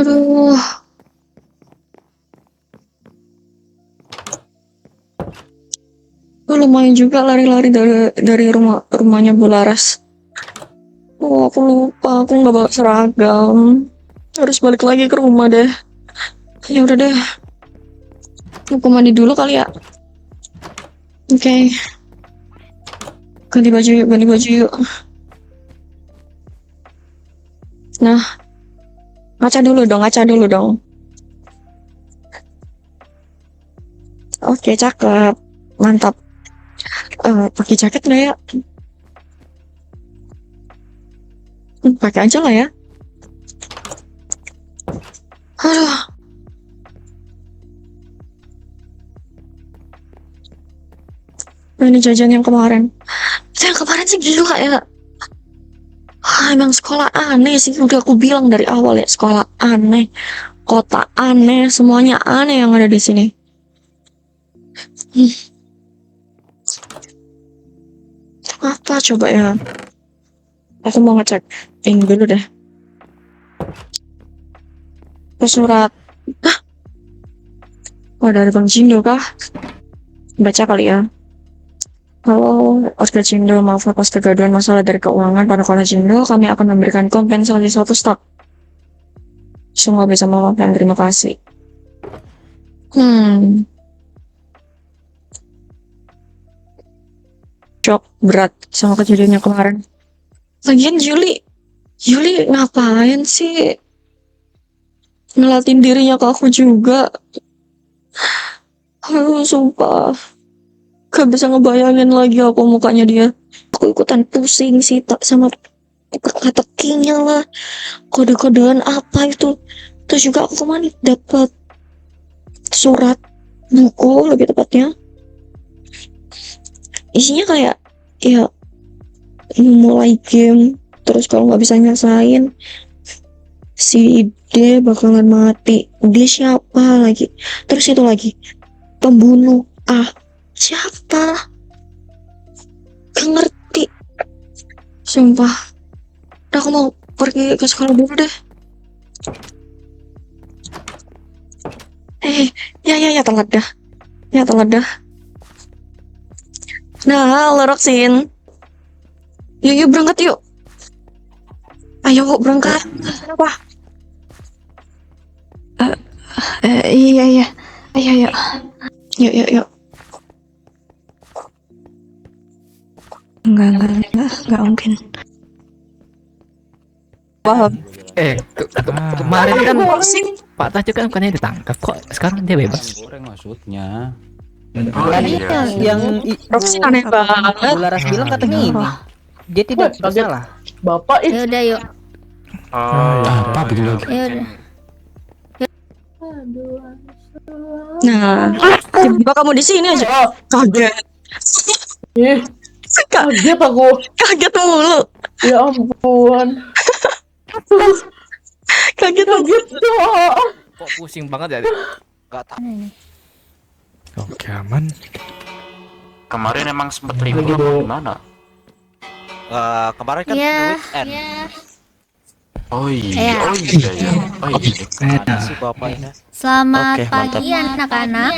Aduh, lumayan juga lari-lari dari rumahnya Bu Laras. Oh, aku lupa, aku nggak bawa seragam. Harus balik lagi ke rumah deh. Ya udah deh, aku mandi dulu kali ya. Oke, ganti baju yuk, ganti baju yuk. Nah, ngaca dulu dong. Oke, cakep, mantap. Pakai jaket nggak ya? Pakai aja lah ya. Aduh, ini jajan yang kemarin. Yang kemarin sih gila ya. Emang sekolah aneh sih, udah aku bilang dari awal ya, sekolah aneh, kota aneh, semuanya aneh yang ada di sini. Apa coba ya? Aku mau ngecek ini dulu deh. Surat. Oh, dari Bang Jindo kah? Baca kali ya. Halo, Oscar Jindo, maaf atas kegaduhan masalah dari keuangan pada Kola Jindo, kami akan memberikan kompensasi 1 stok. Semua bisa memaafkan, terima kasih. Shock berat sama kejadiannya kemarin. Lagian Yuli ngapain sih ngelatin dirinya ke aku juga? Aduh, sumpah. Gak bisa ngebayangin lagi aku mukanya dia. Aku ikutan pusing sih tak sama teka-tekinya lah. Kode-kodean apa itu. Terus juga aku kemarin dapat surat buku lebih tepatnya. Isinya kayak ya mulai game. Terus kalau nggak bisa nyelesain si D bakalan mati. Dia siapa lagi? Terus itu lagi pembunuh. Siapa? Gak ngerti. Sumpah. Aku mau pergi ke sekolah dulu deh. Ya telat dah. Nah, halo Roxin. Yuk berangkat yuk. Ayo berangkat. Kenapa? Iya. Ayo. Yuk. Enggak mungkin. Paham. Kemarin kan Pak Tajo kan bukannya ditangkap, kok sekarang dia bebas? Goreng maksudnya. Tadi yang Roxin aneh banget. Bu Laras bilang katanya ini. Dia tidak bersalah. Bapak itu. Ya udah yuk. Apa begitu lagi? Ya udah. Nah, tiba-tiba kamu di sini aja. Kaget. Kaget aku. Kaget mulu. Ya ampun. Kaget dong. Kok pusing banget ya? Gak tahu. Oke, aman. Kemarin emang sempet libur apa gimana? Kemarin kan Iya. weekend. Oh Iya. iya. Mana sih bapaknya? Selamat Oke, mantap. pagi anak-anak.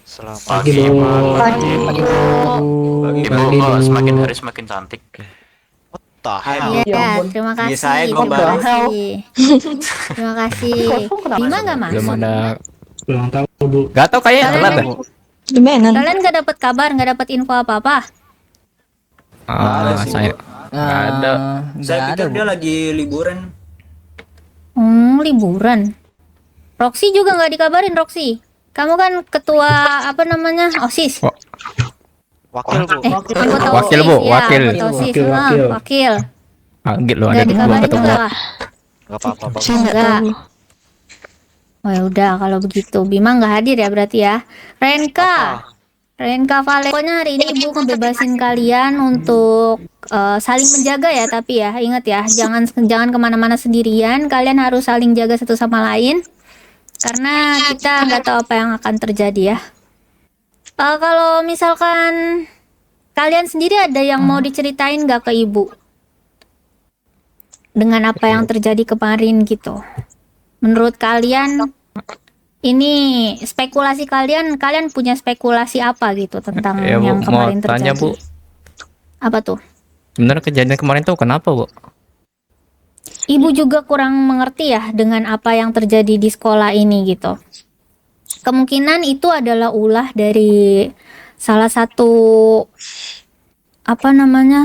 Selamat Pagi, Ibu kok semakin hari semakin cantik. What the hell? Iya, Ya ampun. terima kasih. Bisa ya, Terima Gombal. kasih. Terima kasih. Bima nggak Belum masuk. ada. Ulang tahun Bu. Gak tau kayaknya telat dah. Gimana? Kalian nggak dapat kabar, nggak dapat info apa-apa? Saya nggak ada. Saya pikir dia lagi liburan. Liburan. Roxy juga nggak dikabarin, Roxy. Kamu kan ketua apa namanya OSIS. Wakil Bu. Anggota Wakil, OSIS, Bu, ya, wakil. anggota OSIS, Wakil. wakil. Kaget loh ada Nggak di dikabarin ketemu. juga kah? Gak apa-apa Bang. Saya nggak Enggak. tahu. Oh ya udah kalau begitu Bima nggak hadir ya berarti ya. Renka Vale. Pokoknya hari ini Ibu ngebebasin kalian untuk saling menjaga ya, tapi ya ingat ya jangan kemana-mana sendirian. Kalian harus saling jaga satu sama lain karena kita nggak tahu apa yang akan terjadi ya. Kalau misalkan kalian sendiri ada yang mau diceritain nggak ke Ibu dengan apa yang terjadi kemarin gitu? Menurut kalian ini spekulasi kalian punya spekulasi apa gitu tentang Ya Bu, yang mau kemarin tanya terjadi? Bu, Apa tuh? sebenarnya kejadian kemarin tuh kenapa Bu? Ibu juga kurang mengerti ya dengan apa yang terjadi di sekolah ini gitu. Kemungkinan itu adalah ulah dari salah satu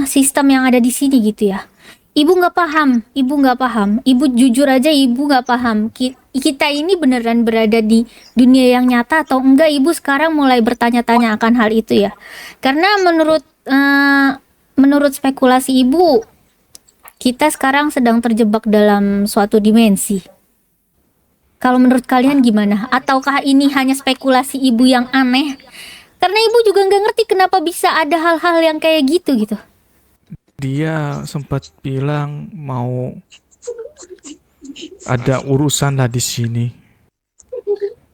sistem yang ada di sini gitu ya. Ibu nggak paham. Ibu jujur aja, ibu nggak paham. Kita ini beneran berada di dunia yang nyata atau enggak? Ibu sekarang mulai bertanya-tanya akan hal itu ya. Karena menurut spekulasi ibu, kita sekarang sedang terjebak dalam suatu dimensi. Kalau menurut kalian gimana? Ataukah ini hanya spekulasi ibu yang aneh? Karena ibu juga nggak ngerti kenapa bisa ada hal-hal yang kayak gitu. Dia sempat bilang mau ada urusan lah di sini.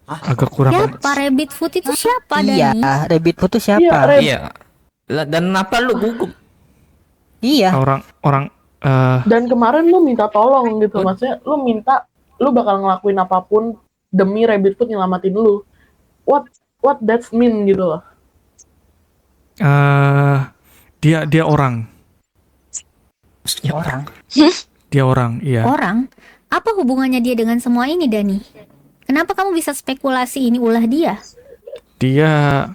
Agak kurang. Siapa Rabbit Food itu siapa Iya, Dani? Rabbit Food itu Iya, siapa? Iya. Lah, dan apa lu gugup? Iya. Orang Dan kemarin lu minta tolong gitu, maksudnya lu bakal ngelakuin apapun demi Rabbit Food nyelamatin lu. What that mean gitu loh. dia orang. Orang. Dia orang, iya. Orang? Apa hubungannya dia dengan semua ini Dani? Kenapa kamu bisa spekulasi ini ulah dia? Dia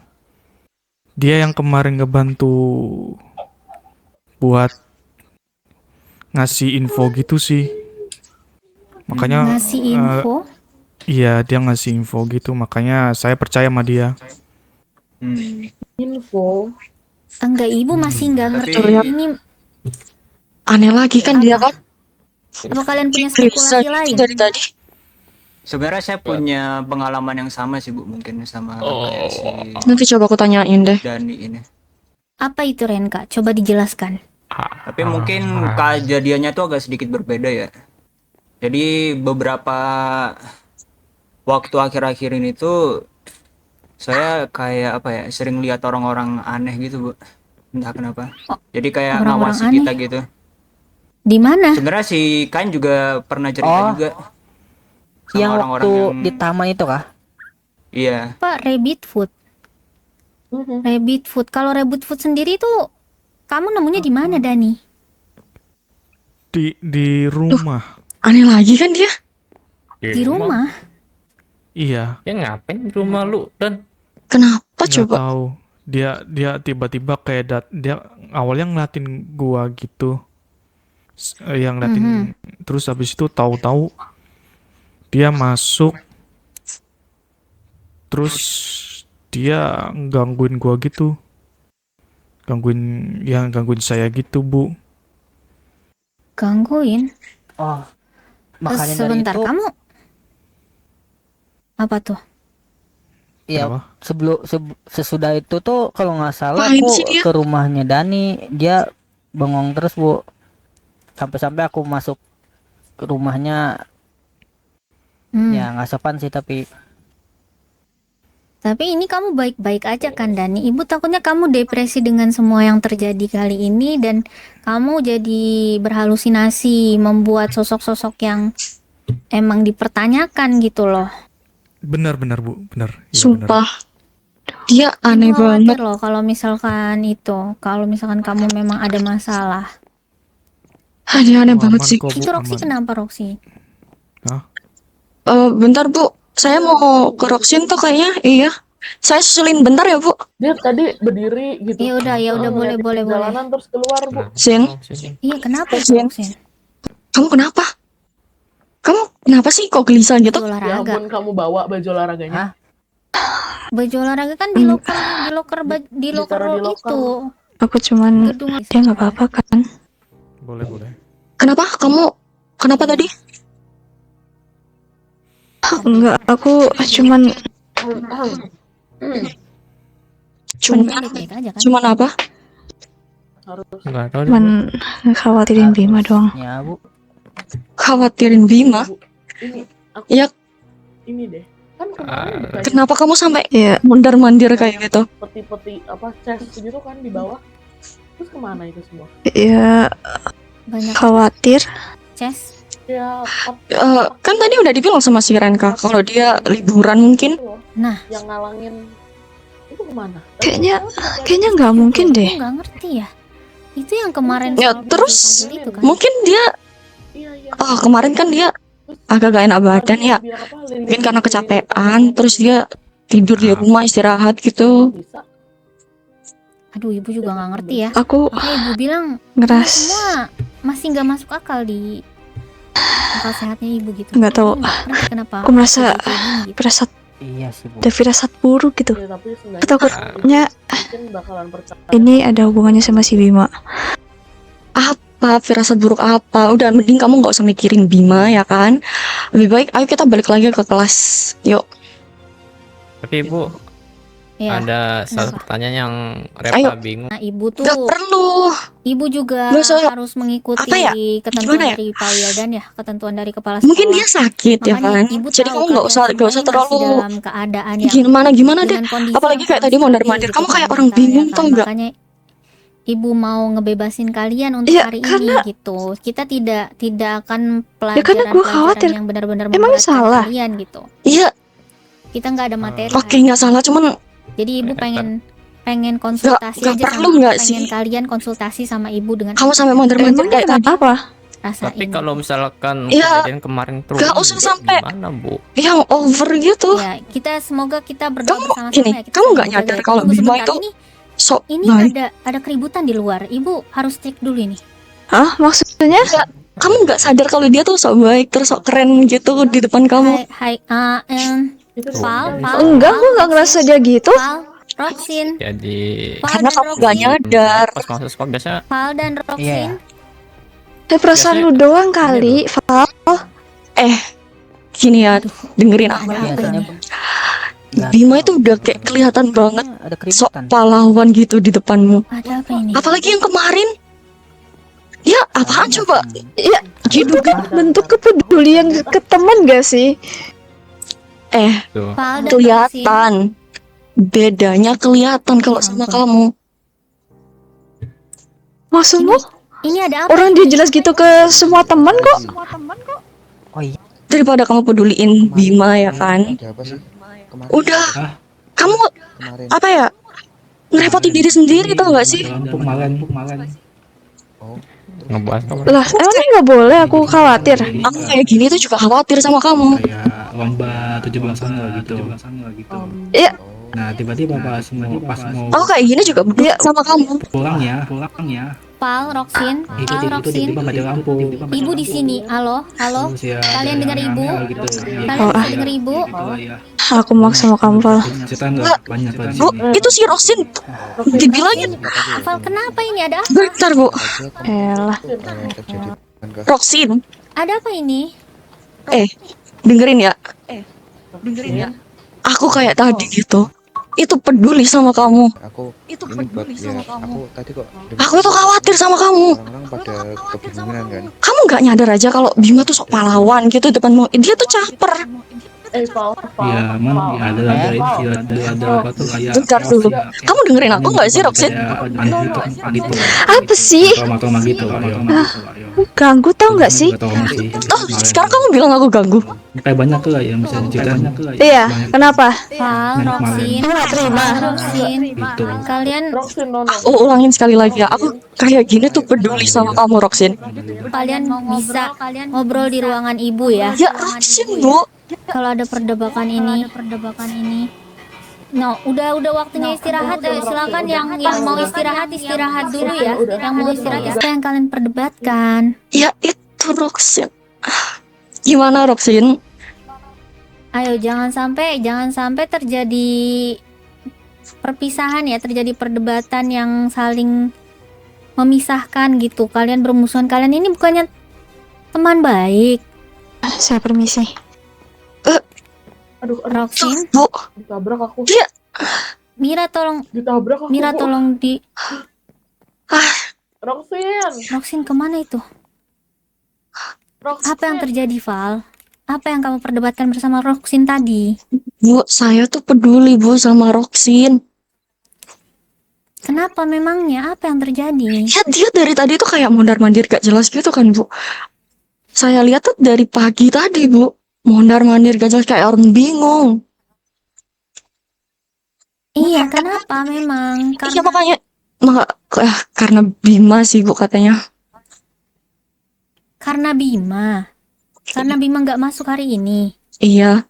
yang kemarin ngebantu buat ngasih info gitu sih. Makanya Ngasih info? iya, dia ngasih info gitu, makanya saya percaya sama dia. Info. Enggak, ibu masih nggak ngerti Tapi- ini. Aneh lagi kan dia kan. Apa kalian punya Periksa spekulasi lain? dari tadi. Sebenarnya saya punya pengalaman yang sama sih Bu, mungkin sama kayak si Nanti coba aku tanyain deh. Dani ini. Apa itu Renka? Coba dijelaskan. Tapi mungkin kejadiannya tuh agak sedikit berbeda ya. Jadi beberapa waktu akhir-akhir ini tuh saya kayak sering lihat orang-orang aneh gitu Bu. Entah kenapa. Jadi kayak Orang-orang ngawasi aneh? kita gitu. Di mana? Sebenarnya si Kain juga pernah cerita juga. Sama Yang orang-orang waktu yang di taman itu kah? iya. Pak, Rabbit Food. Rabbit Food. Kalau Rabbit Food sendiri tuh kamu nemunya di mana, Dani? Di rumah. Aneh lagi kan dia. Di rumah. Iya. Ya ngapain di rumah lu dan Kenapa Nggak coba? tahu. Dia tiba-tiba kayak dia awalnya ngeliatin gua gitu. Yang ngeliatin terus habis itu tahu-tahu dia masuk. Terus dia gangguin gua gitu. Gangguin saya gitu, Bu. Gangguin. Oh, makanya dari Sebentar, itu kamu apa tuh? ya Kenapa? sesudah itu tuh kalau nggak salah Ngapain aku sih dia? ke rumahnya Dani, dia bengong terus Bu, sampai aku masuk ke rumahnya. Ya nggak sopan sih tapi Tapi ini kamu baik-baik aja kan, Dani? Ibu takutnya kamu depresi dengan semua yang terjadi kali ini dan kamu jadi berhalusinasi, membuat sosok-sosok yang emang dipertanyakan gitu loh. Benar, Bu. Benar. Iya, benar. Sumpah. Dia aneh Ibu banget. khawatir loh kalau misalkan kamu memang ada masalah. Dia aneh Oh, banget aman sih. kok, Bu, Itu Roxy aman. kenapa Roxy? Bentar Bu, saya mau ke Roxin tuh kayaknya. Iya. Saya susulin bentar ya Bu. Dia tadi berdiri gitu. Ya udah boleh. Jalanan terus keluar Bu. Sin, Iya, kenapa Roxy? Roxy? kamu kenapa? Kamu kenapa sih kok gelisah gitu? Baju Ya olahraga. ampun, kamu bawa baju olahraganya. Baju olahraga kan di loker Ditaruh di loker. itu. Aku cuman Gedung dia nggak apa-apa kan? Boleh. Kenapa? Kenapa tadi? Enggak, aku cuman baik-baik aja kan? cuman apa? nggak tahu deh, Bu. Cuman khawatirin Bima doang. ya Bu. Khawatirin Bima? Ini aku Ya, ini deh. Kan kemarin bukannya kenapa kamu sampai mondar-mandir kayak gitu? peti-peti chest gitu kan di bawah. Terus kemana itu semua? Ya, Banyak khawatir. chest. Ya, Kan tadi udah dibilang sama si Renka kalau dia liburan mungkin. Nah, yang ngalangin itu kemana? Kayaknya nggak mungkin aku deh. nggak ngerti ya. Itu yang kemarin Ya, sama terus Fadil itu kan. Mungkin dia Iya. kemarin kan dia agak gak enak badan ya. Biar apa, Mungkin karena kecapean, terus dia tidur di rumah istirahat gitu. bisa. Aduh, ibu juga nggak ngerti ya. Aku Makanya ibu bilang ngeras semua masih nggak masuk akal di akal sehatnya ibu gitu. Nggak tahu. Ibu nggak ngerti kenapa. Aku merasa jadi kayak gini gitu. firasat Iya sih bu. ada firasat buruk gitu. Ya, tapi Aku takutnya mungkin bakalan percaya. ini ada hubungannya sama si Bima. Apa firasat buruk apa? Udah mending kamu nggak usah mikirin Bima ya kan. Lebih baik ayo kita balik lagi ke kelas. Yuk. Tapi ibu Ya. ada satu Kenapa? pertanyaan yang Ayo. Reva bingung. Nah, ibu tuh Nggak perlu. ibu juga Nggak usah- harus mengikuti apa ya? ketentuan Gimana ya? dari Pak Wildan ya, ketentuan dari kepala Mungkin sekolah. dia sakit ya Makanya kan. ibu Jadi tahu kamu nggak kalian usah semua ini terlalu masih dalam keadaan yang gimana deh. dengan kondisi Apalagi yang kayak tadi paling mondar-mandir. stabil Kamu gitu kayak kan orang mentalnya bingung kan. tau nggak? Makanya ibu mau ngebebasin kalian untuk Iya, hari karena- ini gitu. Kita tidak akan karena gua pelajaran-pelajaran khawatir. yang benar-benar Emangnya memberatkan salah? kalian gitu. Iya. Kita nggak ada materi. Oke nggak salah. Cuman Jadi ibu pengen konsultasi nggak aja perlu sama nggak pengen sih? kalian konsultasi sama ibu dengan kamu sampai mondar-mandir kayak tadi apa? rasain. Tapi kalau misalkan Iya. kejadian kemarin terus Nggak usah sampai- gimana bu? Yang over gitu. Ya, kita semoga kita berdoa Kamu bersama-sama gini, ya. Kita kamu saling nggak menjaga nyadar ya. kalau Tunggu Bima sebentar, itu sok ini baik? ada keributan di luar. Ibu harus cek dulu ini. Hah? Maksudnya? Kamu nggak sadar kalau dia tuh sok baik terus sok keren gitu di depan kamu? Hai, Itu Val, Enggak, aku nggak ngerasa dia gitu. Val, Roxin, Jadi Val Karena dan kamu nggak Roxin, nyadar. pas masuk sekolah biasanya Val dan Roxin. Perasaan Biasanya- lu doang kali, Val. Gini ya, dengerin aku. Ada apa Biasanya ini? Bima itu udah kayak kelihatan banget ada sok keributan. pahlawan gitu di depanmu. Ada apa ini? Apalagi yang kemarin. Ya, apaan coba? Ya, gitu kan Bentuk kepedulian ke teman gak sih? tuh. Val dan Roxin. kelihatan. Bedanya kelihatan kalau sama kamu. Maksudmu? Ini ada apa? Orang dia jelas gitu ke semua teman kok. Oh iya. Daripada kamu peduliin Bima ya kan. Ada apa sih? Kemarin Udah, Hah? kamu kemarin. apa ya? Ngerepotin diri sendiri tau gak sih? Oh, Ngebahas apa? Lah, emangnya nggak boleh aku khawatir? Aku kayak gini tuh juga khawatir sama kamu. kayak lomba 17-an lah gitu. Iya. Nah, tiba-tiba pas mau Aku kayak gini juga berdua sama kamu. pulang ya. Val, Roxin, Itu Val, itu Roxin. tiba-tiba mati lampu. Ibu di sini. Halo, halo. Terus ya, Kalian ada dengar yang ibu? aneh gitu. Kalian bisa denger ibu? Gitu lah ya. Aku maksa sama kamu, Val. Cerita nggak banyak lah di Bu, sini. itu si Rosin. Dibilangin. Val, kenapa ini? Ada apa? Bentar, Bu. Elah. terjadi dengan Rosin, Ada apa ini? dengerin ya. Dengerin ya. Aku kayak tadi gitu. Itu peduli sama kamu. aku Itu ini buat peduli ya sama kamu. aku tadi kok Aku tuh khawatir sama kamu. orang-orang pada kebingungan kan. Kamu nggak nyadar aja kalau Bima tuh sok pahlawan gitu depanmu. Dia tuh caper. Val, Ya, emang ya ada apa tuh kayak Bentar dulu. Kamu dengerin aku nggak sih, Roxin? gitu. Apa sih? Toma gitu. Ganggu tau nggak sih? Oh, sekarang kamu bilang aku ganggu. Kayak banyak tuh lah ya misalnya ceritain. Iya, kenapa? Val, Roxin, Val, Roxin. Gitu. Kalian Roxin, no. Aku ulangin sekali lagi ya. Aku kayak gini tuh peduli sama kamu, Roxin. kalian bisa ngobrol di ruangan ibu ya. Ya, Roxin, Bu. Kalau ada perdebatan ini. No, udah waktunya istirahat. Silakan yang mau istirahat dulu ya. Yang mau istirahat apa yang kalian perdebatkan? Ya, itu Roxin. Gimana, Roxin? Ayo jangan sampai terjadi perpisahan ya, terjadi perdebatan yang saling memisahkan gitu. Kalian bermusuhan, kalian ini bukannya teman baik. Saya permisi. Aduh, Roxin, Bu, ditabrak aku. Iya. Mira tolong Ditabrak aku. di Roxin. Roxin kemana itu? Apa yang terjadi, Val? Apa yang kamu perdebatkan bersama Roxin tadi? Bu, saya tuh peduli, Bu, sama Roxin. Kenapa memangnya? Apa yang terjadi? Ya, dia dari tadi tuh kayak mondar-mandir gak jelas gitu kan, Bu. Saya lihat tuh dari pagi tadi, Bu. Mondar-mandir gak jelas kayak orang bingung. Iya, kenapa memang? Iya makanya karena Bima sih, Bu, katanya. Karena Bima. Karena Bima nggak masuk hari ini. Iya.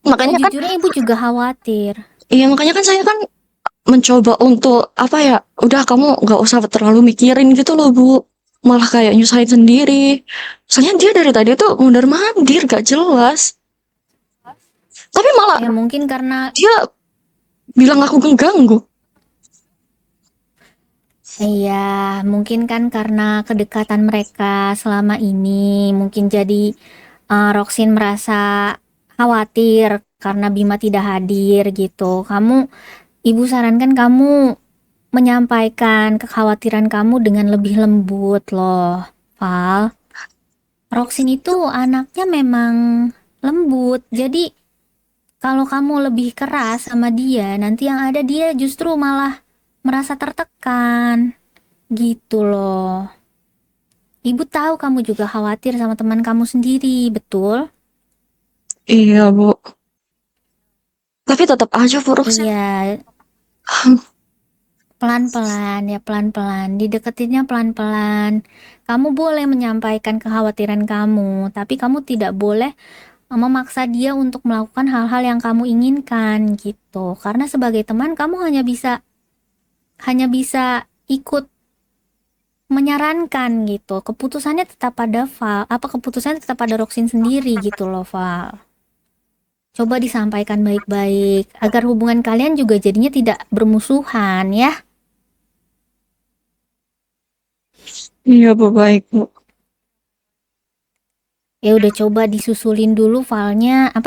Makanya kan Sejujurnya ibu juga khawatir. iya, makanya kan saya kan mencoba untuk apa ya? Udah kamu nggak usah terlalu mikirin gitu loh, Bu. Malah kayak nyusahin sendiri. Soalnya dia dari tadi tuh mondar-mandir gak jelas. Tapi malah Ya mungkin karena dia bilang aku mengganggu. iya, mungkin kan karena kedekatan mereka selama ini, mungkin jadi Roxin merasa khawatir karena Bima tidak hadir gitu. Ibu sarankan kamu menyampaikan kekhawatiran kamu dengan lebih lembut loh, Val. Roxin itu anaknya memang lembut, jadi kalau kamu lebih keras sama dia, nanti yang ada dia justru malah merasa tertekan. Gitu loh. Ibu tahu kamu juga khawatir sama teman kamu sendiri, betul? Iya, Bu. Tapi tetap aja Bu Roxin. Iya. Pelan-pelan ya, pelan-pelan. Dideketinnya pelan-pelan. Kamu boleh menyampaikan kekhawatiran kamu, tapi kamu tidak boleh memaksa dia untuk melakukan hal-hal yang kamu inginkan gitu. Karena sebagai teman kamu hanya bisa ikut menyarankan gitu. Keputusannya tetap pada keputusannya tetap pada Roxin sendiri gitu loh, Val. Coba disampaikan baik-baik agar hubungan kalian juga jadinya tidak bermusuhan ya. Iya, Bu, baik, Bu. Ya udah, coba disusulin dulu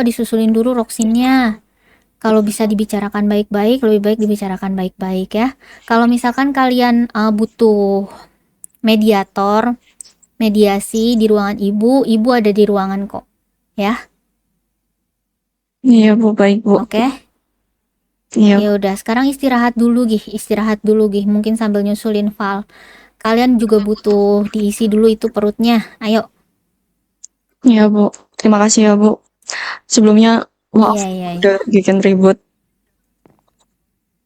disusulin dulu Roxinnya. Kalau bisa dibicarakan baik-baik, lebih baik dibicarakan baik-baik ya. Kalau misalkan kalian butuh mediasi di ruangan ibu ada di ruangan kok, ya. Iya, Bu, baik, Bu. Oke. Iya. Ya udah, sekarang istirahat dulu, Gih. Mungkin sambil nyusulin Val. Kalian juga butuh diisi dulu itu perutnya. Ayo. Iya, Bu. Terima kasih ya, Bu. Sebelumnya maaf Iya. udah bikin ribut.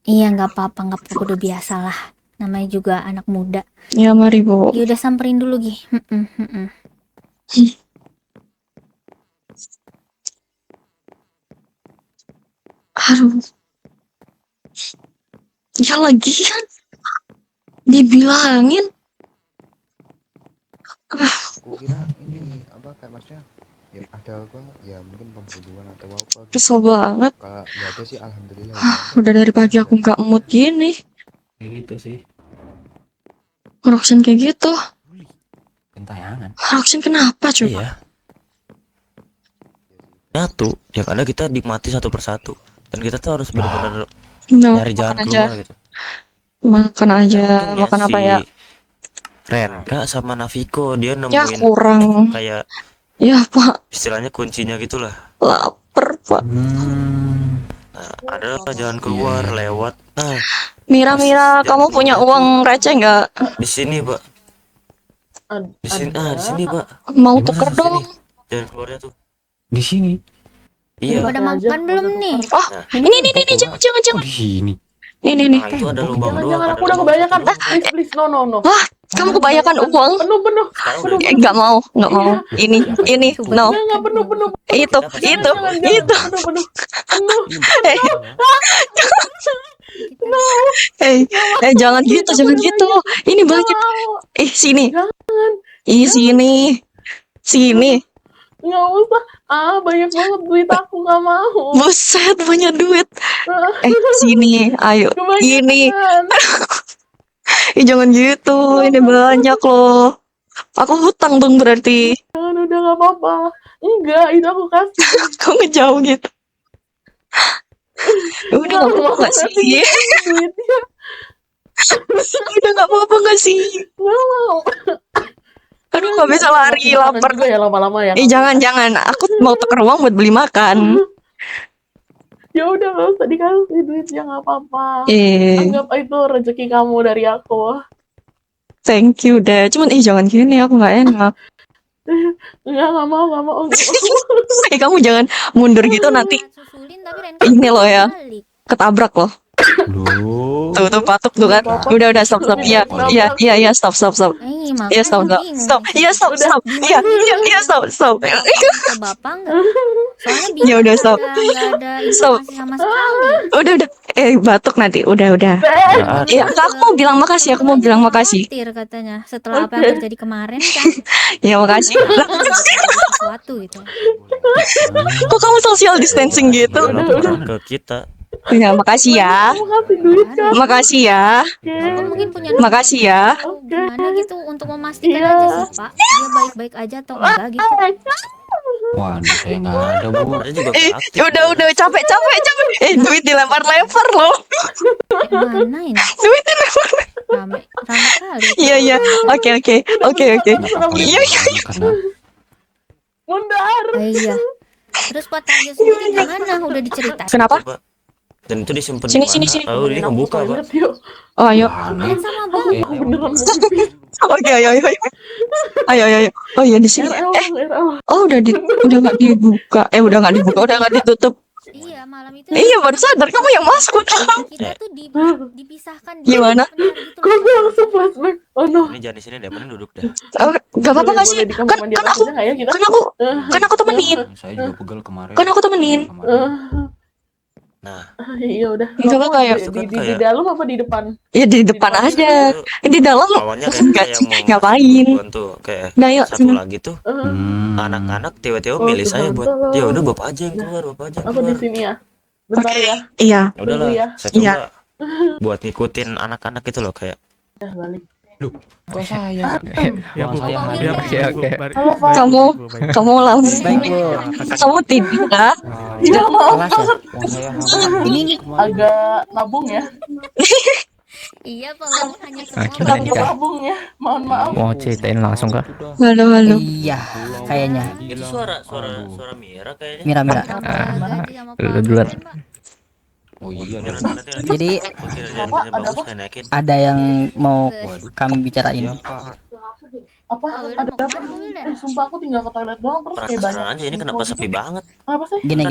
Iya, nggak apa-apa, udah biasa lah. Namanya juga anak muda. Ya, mari, Bu. Ya udah, samperin dulu, Gih. Aduh. Ya lagian dibilangin. Aku kira ini apa kayak maksudnya ya ada apa ya mungkin pembunuhan atau apa gitu. Kesel banget. Kalau nggak ada sih alhamdulillah. Udah dari pagi aku nggak mood gini. Kayak gitu sih. Roxin kayak gitu. Gentayangan. Roxin kenapa coba? Iya. Satu, yang ada kita nikmati satu persatu. Dan kita tuh harus benar-benar nyari jalan keluar gitu. Makan aja, makan apa ya? Renka sama Naviko dia nemuin Ya kurang. kayak ya Pak, istilahnya kuncinya gitulah. Lapar Pak. Nah, ada jalan keluar lewat. Nah, Mira, kamu punya uang receh nggak? di sini Pak. Di sini Pak. Mau tuker dong. Jalan keluarnya tuh. Di sini. Iya. Pada makan belum nih? Oh, ini jangan. Di sini. Nih. Nah, itu ada lubang doang. Jangan, aku udah kebanyakan. Please, no. Wah, kamu kebanyakan uang. Penuh. Nggak mau. Ini, no. Enggak penuh. Itu. Penuh. Jangan gitu. Ini banyak. Sini. Sini. Nggak usah. Banyak banget duit aku, nggak mau. Buset, banyak duit. Sini, ayo. Ini. Jangan gitu. Ini banyak loh. Aku hutang dong berarti. Jangan, udah nggak apa-apa. Enggak, itu aku kasih. Kok ngejauh gitu? Udah nggak apa-apa nggak sih? Duitnya. Udah nggak apa-apa nggak sih? Nggak mau. Aduh, nggak bisa lari, lapar. Juga ya lama-lama ya. Jangan. Aku mau tuker uang buat beli makan. Ya udah, nggak usah dikasih duitnya, nggak apa-apa. Eh. Anggap itu rezeki kamu dari aku. Thank you deh. Cuman jangan gini, aku nggak enak. Nggak mau, nggak mau. Kamu jangan mundur gitu nanti. Ini loh ya, ketabrak loh. Tuh patuk tuh kan. Udah stop. Iya, stop. Iya, stop. Iya, stop. Iya, stop. Bapak enggak? Soalnya Ya udah, stop. nggak ada Stop. informasi sama sekali. Udah. Batuk nanti. Udah. Iya, aku mau bilang makasih. Khawatir katanya setelah apa yang terjadi kemarin kan Ya makasih. sesuatu gitu. Kok kamu social distancing gitu? Ke kita. Ya, makasih ya. Makasih ya. Bapak mungkin punya Makasih ya. gimana gitu untuk memastikan aja sih Pak dia baik-baik aja atau enggak gitu. Waduh, saya nggak ada, Bu. Udah capek. Duit dilempar-lempar loh. Mana ini? Duit dilempar. Rame kali. Iya. Oke. Iya. Mundar. Iya. Terus Pak Tarjo sendiri gimana? Udah diceritain? Kenapa? Dan itu disimpan Sini. Tahu ini kebuka, Pak. Oh, ayo. Main sama Bang. Oke, ayo. Oh iya di sini. Udah nggak dibuka. Udah nggak ditutup. Iya, malam itu. Iya, baru sadar kamu yang masuk. Kita tuh dipisahkan. Gimana? Kok gue langsung flashback? Oh no. Ini jangan di sini deh, mending duduk deh. Gak apa-apa nggak sih? Kan aku temenin. Saya juga pegel kemarin. Kan aku temenin. Nah, Iya udah. Gak apa-apa ya. Di dalam apa di depan? Ya di depan aja. Di dalam awalnya nggak kayak mau ngapain? bantu kayak Nah, yuk, satu sini. lagi tuh anak-anak tiba-tiba milih saya buat ya udah bapak aja yang keluar. Aku di sini ya. Bentar ya. Iya. Ya udahlah, Dulu ya. saya coba Iya. buat ngikutin anak-anak itu loh kayak. Udah balik. Kok saya? Ya, Bu. Saya Oke. Halo, Pak. Kamu langsung. Baik, Bu. Kamu tidak. Iya, maaf. Ini Agak nabung ya. Iya, Pak. Hanya semua Oke, Agak nikah. nabung ya. Mohon maaf. Mau ceritain langsung kah? Halo. iya, kayaknya. Itu suara Mira kayaknya. Mira. Lu duluan. Oh iya. Jadi ada yang mau kami bicarain. Apa? Ada apa? Sumpah aku tinggal ke toilet doang terus kayak banyak. Penasaran aja ini kenapa sepi banget. Apa sih? Gini.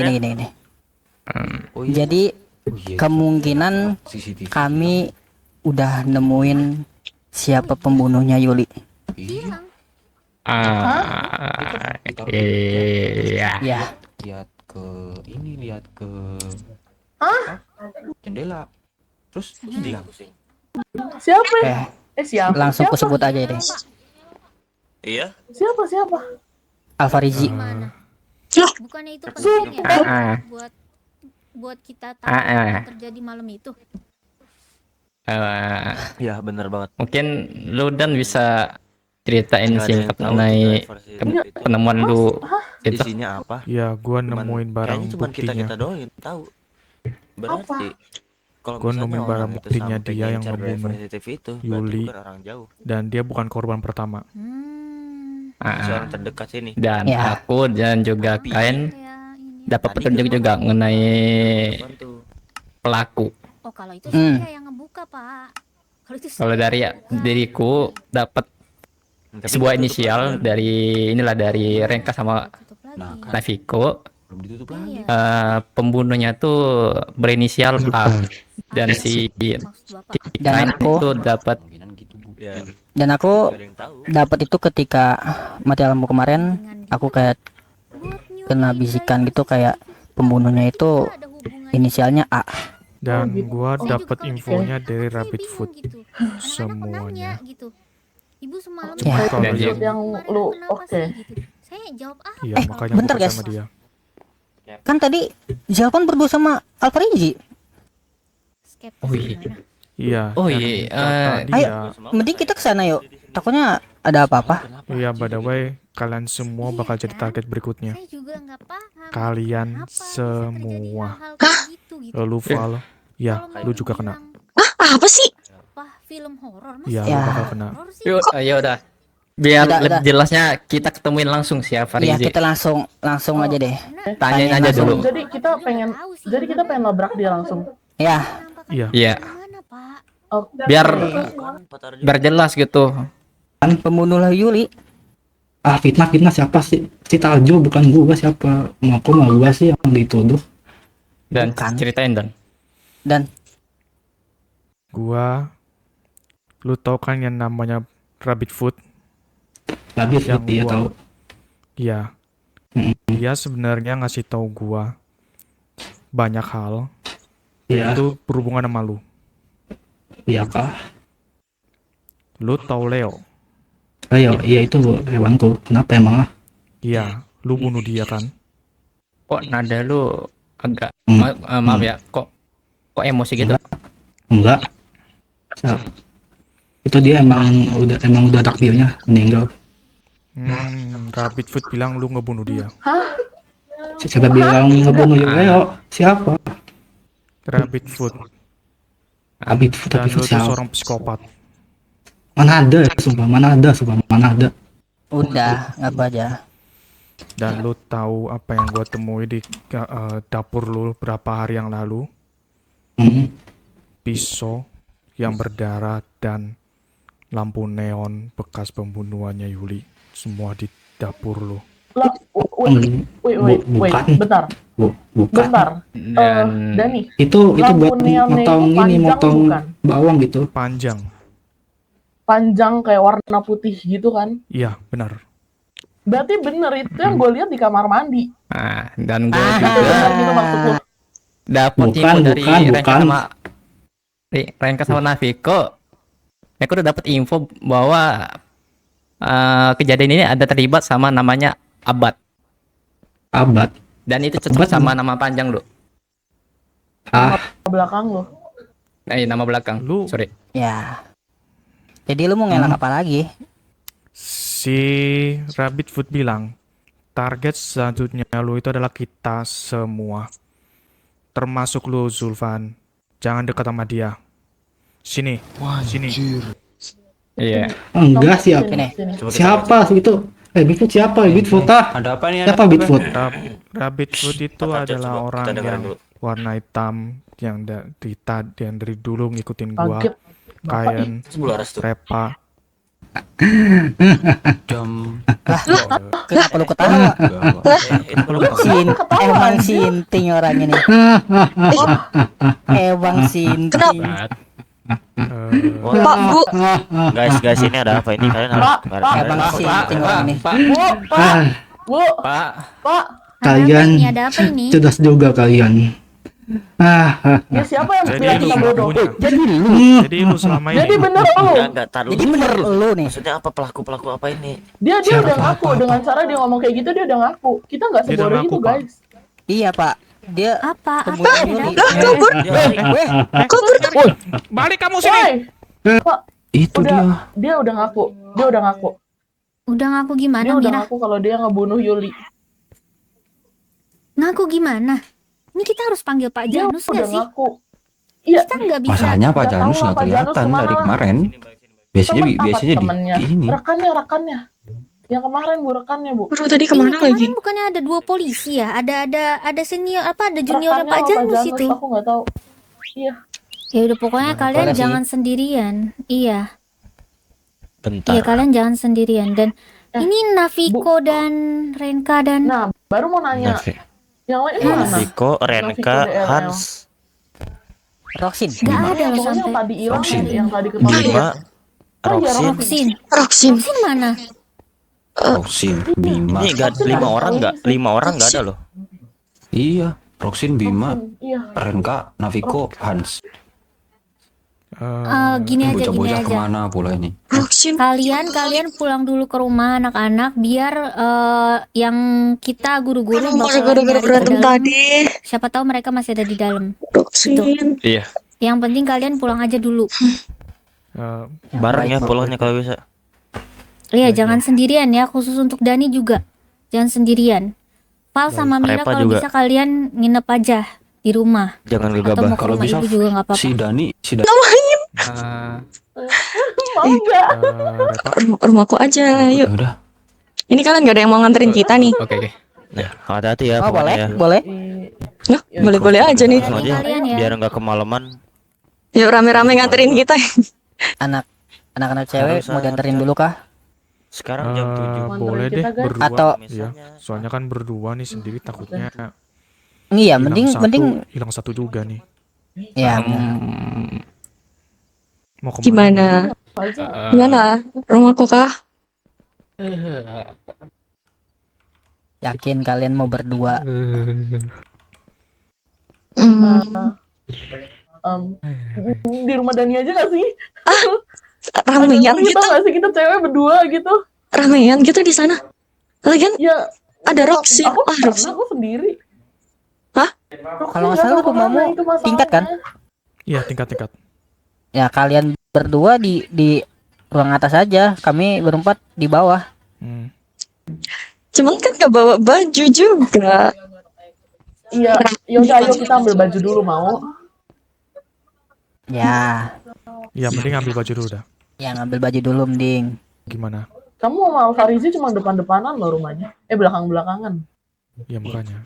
Jadi kemungkinan kami udah nemuin siapa pembunuhnya Yuli. Iya. Iya. Ya, Lihat ke jendela. Terus dia Siapa ya? Siapa? langsung ku sebut aja deh. Iya. Siapa? Alfarizi. bukannya itu penting ya buat kita tahu apa yang terjadi malam itu. Iya, benar banget. Mungkin lu dan bisa ceritain Nggak ada yang singkat tahu mengenai versi penemuan lu itu. isinya apa. Ya, gua nemuin barang Kayaknya cuma buktinya. kita doang yang tahu. Berarti kalau Gua misalnya nemuin barang orang itu buktinya sampai dia yang ngincar membunuh driver CCTV itu, berarti Yuli. bukan orang jauh. Dan dia bukan korban pertama. Masih orang terdekat sini. Dan Ya. aku dan juga Kain dapat petunjuk juga mengenai pelaku. Oh, kalau itu saya yang ngebuka, Pak. Kalau itu Kalau dari diriku dapat sebuah inisial dari Renka sama Naviko. Pembunuhnya tuh berinisial A dan si Dan Kain aku itu dapat dapat itu ketika mati lampu kemarin, aku kayak kena bisikan gitu kayak pembunuhnya itu inisialnya A. Dan gua dapat infonya dari Rabbit Food. Semuanya. gitu. Ibu semalam Ya. Dan dia- yang lu oke. saya jawab apa? Iya, makanya bentar, gua guys. sama dia. Kan tadi Jalpan berdua sama Alfarizi. Oh iya. Iya. Oh dan iya, kata dia, Ayo, mending kita kesana yuk. Takutnya ada apa-apa. Iya, by the way, kalian semua bakal jadi target berikutnya. Saya juga nggak paham. Kalian semua. Lalu Val, ya, lu juga kena. Apa sih? Film horor Mas? Iya, lu Ya. bakal kena. Yuk, ayo udah. Biar Udah, lebih udah. jelasnya kita ketemuin langsung siapa Iya, Rizie. kita langsung aja deh. Tanyain tanyain aja langsung. dulu. Jadi kita pengen labrak dia langsung. Ya, Iya. Iya. Biar jelas gitu. Kan pembunuh Yuli. Ah, fitnah siapa sih? Si Taljo bukan gua, siapa? Mau gua sih yang dituduh. Dan ceritain Dan Gua, lu tau kan yang namanya Rabbit Foot? Rabbit Foot, iya tahu. Iya. Dia sebenarnya ngasih tahu gua banyak hal. Iya. Itu berhubungan sama lu. Iya kah? Lu tau Leo? Ayo, iya itu hewanku. Kenapa emang? Iya, lu bunuh dia kan? Kok nada lu agak maaf ya, kok emosi gitu? Enggak. Itu dia emang udah takdirnya meninggal. Rabbit Foot bilang lu ngebunuh dia. Hah? Siapa bilang ngebunuh Leo? Siapa? Rabbit Foot. Rabbit Foot, Dan Rabbit lu Foot tuh siapa? seorang psikopat. Mana ada, sumpah, mana ada. udah ngaku aja. Dan lu tahu apa yang gua temui di dapur lu berapa hari yang lalu? Pisau yang berdarah dan lampu neon bekas pembunuhannya Yuli. Semua di dapur lu. Lah, wait, bentar. Bentar. Dani. Itu buat motong bawang gitu. Panjang kayak warna putih gitu kan? Iya, benar. Berarti bener itu yang gue lihat di kamar mandi. Dan gue juga gitu maksud lu. dapat info dari Renka sama Naviko. Aku udah dapat info bahwa kejadian ini ada terlibat sama namanya Abad. Dan itu cocok sama nama panjang lu. Belakang lu. Nama belakang. Sorry. Ya. Jadi lu mau ngelak apa lagi? Si Rabbit Foot bilang target selanjutnya lu itu adalah kita semua. Termasuk lu, Zulfan. Jangan dekat sama dia. Sini. Sini. Iya. Enggak, siapa sih itu? Bigfoot siapa? Bigfoot Ada apa nih? Siapa Bigfoot? Rabbit Foot itu adalah orang yang warna hitam yang dari dulu ngikutin gua. Kayan, Repa. Kenapa lu ketawa? Emang sinting orang ini. Emang sinting. Pak, Bu. Guys, ini ada apa ini? Kalian harus Emang sinting orang ini. Pak. Kalian cerdas juga kalian. Ya siapa yang bilang kita bodoh? Jadi lu selama ini. Jadi bener lu. Jadi bener lu nih. Maksudnya apa pelaku apa ini? Dia udah ngaku dengan cara dia ngomong kayak gitu, dia udah ngaku. Kita nggak sebodoh itu, guys. Iya, Pak. Dia apa? Kabur. Balik kamu sini. Pak. Itu dia udah ngaku. Udah ngaku gimana, Dia udah Mira? ngaku kalau dia ngebunuh Yuli. Ngaku gimana? Ini kita harus panggil Pak Dia Janus udah nggak sih? ngaku. Iya. Kita nggak bisa. Masalahnya Pak Janus nggak kelihatan dari kemarin. Biasanya temennya. di ini. Rekannya. Yang kemarin bu, rekannya bu. Bro, tadi kemana lagi? Bukannya ada 2 polisi ya? Ada senior ada junior Pak Janus itu. Aku nggak tahu. Iya. Ya udah pokoknya kalian jangan sendirian. Iya. Bentar. Iya kalian jangan sendirian dan ini Naviko dan Renka dan. Nah baru mau nanya. Yang lain mana? Naviko, Renka, Hans. Roxin. Nggak ada loh Pokoknya sampai. yang tadi hilang yang tadi Bima, Roxin. Roxin mana? Roxin, Bima. Ini enggak 5 orang enggak ada loh. Iya, Roxin, Bima, Iya. Renka, Naviko, Hans. Gini aja. Kemana pula ini? Kalian pulang dulu ke rumah anak-anak biar yang kita guru-guru gara-gara berantem tadi. Siapa tahu mereka masih ada di dalam. Roxin. Iya. Yang penting kalian pulang aja dulu. Bareng ya pulangnya kalau bisa. Iya, jangan sendirian ya, khusus untuk Dani juga. Jangan sendirian. Val sama Mira kalau bisa kalian nginep aja di rumah. Jangan Atau gegabah. mau ke rumah ibu juga nggak apa-apa. Si Dani. Mau nggak? Rumahku aja, yuk. Udah. Ini kalian gak ada yang mau nganterin kita nih. Oke. Nah, hati-hati ya. Oh, pokoknya ya. boleh. Nah, boleh-boleh aja nih. Langsung aja, Kalian ya. biar nggak kemalaman. Yuk rame-rame nganterin kita. Anak-anak cewek mau dianterin dulu kah? Sekarang jam 7. Boleh deh kita, guys. berdua. Atau- Ya, soalnya kan berdua nih sendiri takutnya Iya, hilang mending satu, mending hilang satu juga nih. ya. Mau kemana? Gimana? Gimana? Rumahku kah? Yakin kalian mau berdua? Di rumah Dani aja gak sih? Ramean kita gitu. gak sih kita cewek berdua gitu? Ramean gitu di sana. Lagian Ya ada Roxy. aku Ah, Roxy. aku sendiri. Hah? Kalau nggak salah rumahmu tingkat kan? Iya, tingkat-tingkat. Ya kalian berdua di ruang atas aja, kami berempat di bawah. Cuman kan gak bawa baju juga. Iya, yaudah ayo kita ambil baju dulu mau. Ya, Ya, mending ambil baju dulu dah. ya ngambil baju dulu mending. Gimana? Kamu sama Alfarizi cuma depan-depanan loh rumahnya. Belakang-belakangan. Ya makanya.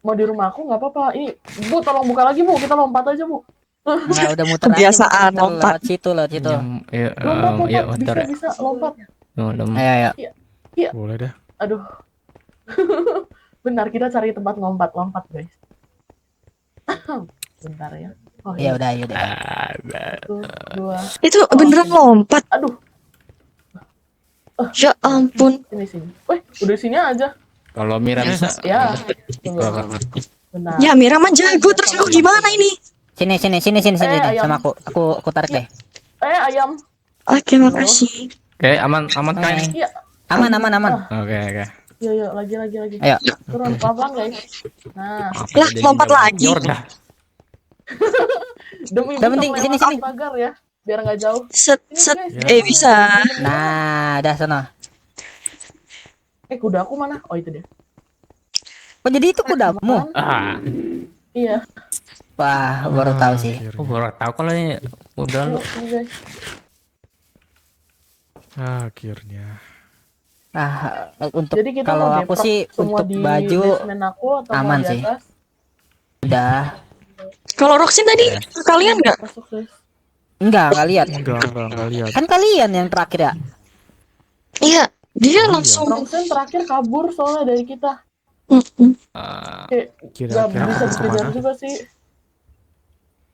Mau di rumah aku nggak apa-apa. Ini, Bu, tolong buka lagi, Bu. Kita lompat aja, Bu. Nah, udah muter aja, Kebiasaan muter lompat. lewat situ. Lompat, Iya, lompat. Bisa lompat. Ayo. Iya. Boleh deh. Aduh. Bentar, kita cari tempat lompat, guys. Bentar ya. Oh, Ya udah, ya udah. Satu, dua. Itu beneran lompat. Aduh. Ya ampun. Sini. Weh, udah sini aja. Kalau Mira bisa. Ya. Tunggu. Benar. Ya Mira mah jago, terus aku gimana ini? Sini ayam. sama aku. Aku tarik deh. Ayam. Oke, makasih. Oke, aman kan? Iya. Aman. Oke. Yuk, lagi. Ayo. Turun pelan-pelan, guys. Nah. Lah, lompat lagi. Demi Udah, penting, bisa sini. melewati pagar ya, biar nggak jauh. Set. Guys. Bisa. Nah, udah sana. Kuda aku mana? Oh, itu dia. Oh, jadi itu kudamu? Iya. Wah, baru tahu sih. Baru tahu kalau ini udah lu. Ini, guys. Akhirnya. Untuk Jadi kita kalau mau aku deprok sih semua untuk di baju basement aku atau mau aman di sih. atas? Udah. Kalau Roxy tadi kalian nggak? Masuk, guys. Enggak lihat. Enggak lihat. Kan kalian yang terakhir ya? Iya, dia langsung. Roxanne terakhir kabur soalnya dari kita. Kayak Kira-kira nggak bisa aku dikejar kemana? juga sih.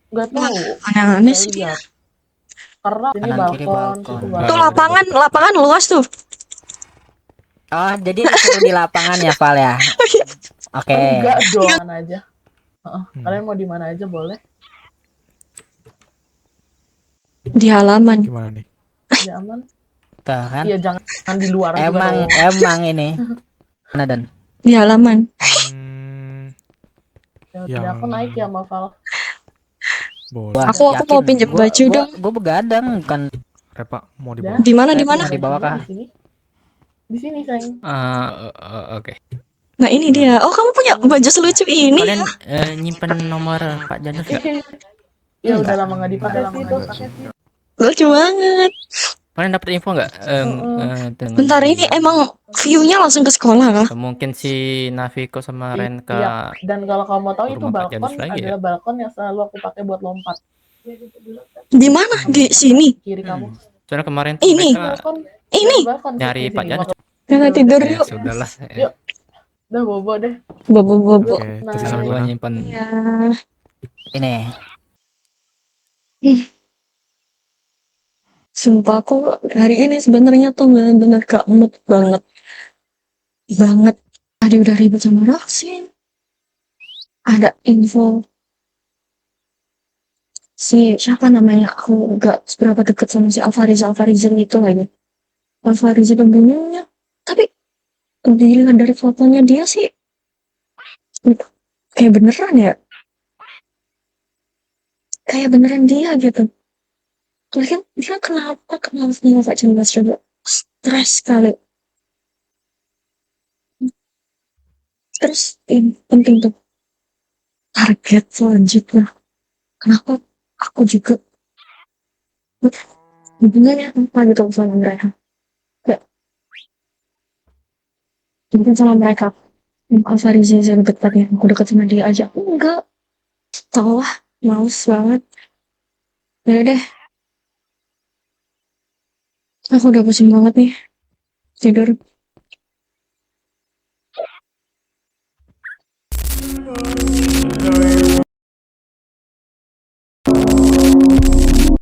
Nggak tahu. Aneh-aneh sih Nggak dia. lihat. Karena ini Kanan, kiri, balkon, balkon. situ Tuh balkon. lapangan luas tuh. Oh, jadi disuruh di lapangan ya, Val ya? Oke. Enggak dong, mana aja. Kalian mau di mana aja boleh. Di halaman. Gimana nih? Ya aman. Tuh kan. Iya jangan di luar juga Emang dong. ini. Mana Dan? Di halaman. Ya udah, aku naik ya sama Val. Boleh. Aku mau pinjem baju dong. Gue begadang kan. Repa mau Udah. dibawa. Di mana di mana? Di bawah kah? Di sini sayang. Oke. Nah ini dia. Oh kamu punya baju selucu ini Kalian ya? nyimpen nomor Pak Janus nggak? Ya udah lama nggak dipakai sih itu. Lucu banget. Kalian dapat info nggak? Bentar ini emang view-nya langsung ke sekolah kah? Mungkin si Naviko sama Renka. Iya. Dan kalau kamu mau tahu itu Rumah Pak balkon Janus lagi adalah balkon yang selalu aku pakai buat lompat. Di mana? Di sini. Kiri kamu. Soalnya kemarin tuh Ini. mereka Ini. nyari Pak Janus. Kita tidur Ya yuk. sudahlah. Yuk. Udah bobo deh. Bobo. Oke, Nah, kita Gua nyimpen. Ya. Ini. Sumpah aku hari ini sebenarnya tuh bener-bener gak mood banget. Tadi udah ribet sama Roxin. Ada info si siapa namanya, aku gak seberapa deket sama si Alvarizan itu lagi. Alvarizan pembunuhnya. Tapi dilihat dari fotonya dia sih kayak beneran ya. Kayak beneran dia gitu. Lagian dia kenapa gak jelas coba. Stres kali. Terus ini penting tuh. Target selanjutnya. Kenapa aku juga hubungannya apa gitu sama mereka. Kayak mungkin sama mereka Alvarizan yang dekat ya. Aku dekat sama dia aja. Enggak. Tau lah. Males banget. Udah deh, aku udah pusing banget nih. Tidur.